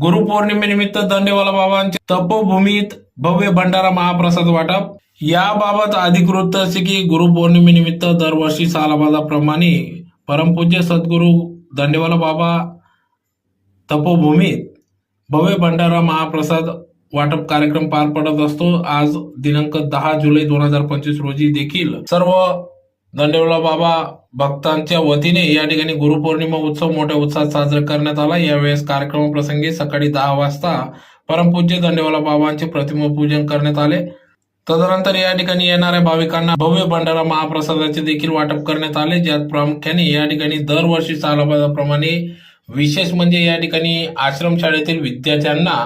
गुरुपौर्णिमेनिमित्त दंडेवाला बाबांच्या तपोभूमीत भव्य भंडारा महाप्रसाद वाटप। याबाबत अधिकृत वृत्त असे की गुरुपौर्णिमेनिमित्त दरवर्षी सालाबादाप्रमाणे परमपूज्य सद्गुरू दंडेवाला बाबा तपोभूमीत भव्य भंडारा महाप्रसाद वाटप कार्यक्रम पार पडत असतो। आज दिनांक 10 जुलै 2025 रोजी देखील सर्व दंडेवाला बाबा भक्तांच्या वतीने या ठिकाणी गुरुपौर्णिमा उत्सव मोठ्या उत्साहात साजरा करण्यात आला। यावेळेस कार्यक्रमाप्रसंगी सकाळी 10 वाजता परमपूज्य दंडेवाला बाबांचे प्रतिमा पूजन करण्यात आले। तदनंतर या ठिकाणी येणाऱ्या भाविकांना भव्य भंडारा महाप्रसादाचे देखील वाटप करण्यात आले, ज्यात प्रामुख्याने या ठिकाणी दरवर्षी सालाबादाप्रमाणे विशेष म्हणजे या ठिकाणी आश्रमशाळेतील विद्यार्थ्यांना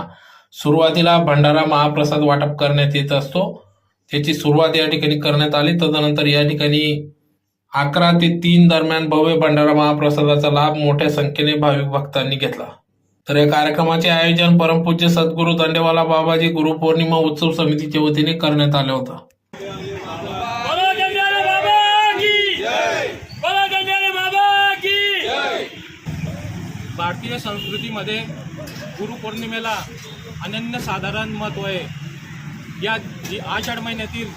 सुरुवातीला भंडारा महाप्रसाद वाटप करण्यात येत असतो। त्याची सुरुवात या ठिकाणी करण्यात आली। तदनंतर या ठिकाणी 11 ते 3 दरम्यान भव्य भंडारा महाप्रसादाचा लाभ मोठ्या संख्येने भाविक भक्तांनी घेतला। तर या कार्यक्रमाचे आयोजन परमपूज्य सद्गुरू दंडेवाला बाबाजी गुरुपौर्णिमा उत्सव समितीच्या वतीने करण्यात आले होतं। भारतीय संस्कृतीमध्ये गुरुपौर्णिमेला अनन्यसाधारण महत्त्व आहे। या आषाढ महिन्यातील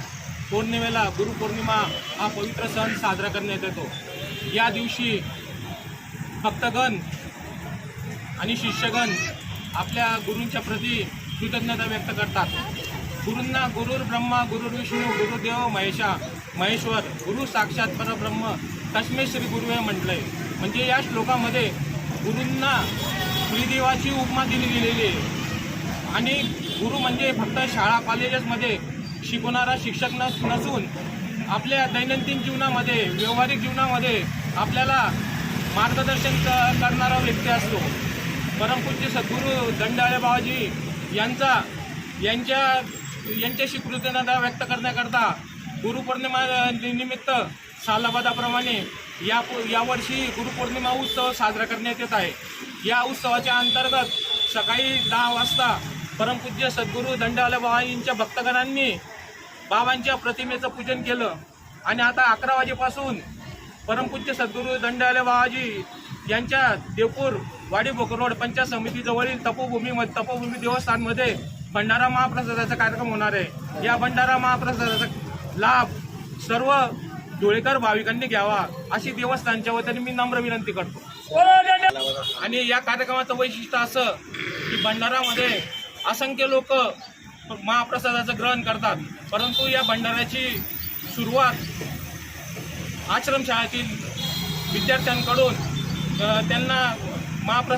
पौर्णिमेला गुरुपौर्णिमा हा पवित्र सण साजरा करण्यात येतो। या दिवशी भक्तगण आणि शिष्यगण आपल्या गुरूंच्या प्रती कृतज्ञता व्यक्त करतात। गुरूंना गुरुर ब्रह्मा गुरुर विष्णू गुरुदेव महेश्वर गुरु साक्षात परब्रह्म तस्मै श्री गुरु हे म्हटलंय। म्हणजे या श्लोकामध्ये गुरूंना त्रिदेवाची उपमा दिली गेलेली आहे। आणि गुरु म्हणजे फक्त शाळा कॉलेजेसमध्ये शिकवणारा शिक्षक नसून आपल्या दैनंदिन जीवनामध्ये व्यावहारिक जीवनामध्ये आपल्याला मार्गदर्शन करणारा व्यक्ती असतो। परमपूज्य सद्गुरू दंडेवाले बाबाजी यांच्याशी कृतज्ञता व्यक्त करण्याकरता गुरुपौर्णिमा निमित्त सालाबादाप्रमाणे यावर्षी गुरुपौर्णिमा उत्सव साजरा करण्यात येत आहे। या उत्सवाच्या अंतर्गत सकाळी 10 वाजता परमपूज्य सद्गुरू दंडेवाले बाबाजींच्या भक्तगणांनी बाबांच्या प्रतिमेचं पूजन केलं आणि आता 11 वाजेपासून परमपूज्य सद्गुरू दंडेवाले बाबाजी यांच्या देवपूर वाडी भोकर रोड पंचायत समितीजवळील तपोभूमी देवस्थानमध्ये भंडारा महाप्रसादाचा कार्यक्रम होणार आहे। या भंडारा महाप्रसादाचा लाभ सर्व धुळेकर भाविकांनी घ्यावा अशी देवस्थानच्या वतीने मी नम्र विनंती करतो। आणि या कार्यक्रमाचं वैशिष्ट्य असं की भंडारामध्ये असंख्य लोक महाप्रसादाचं ग्रहण करतात, परंतु या भंडाऱ्याची सुरुवात आश्रमशाळेतील विद्यार्थ्यांकडून त्यांना महाप्रसाद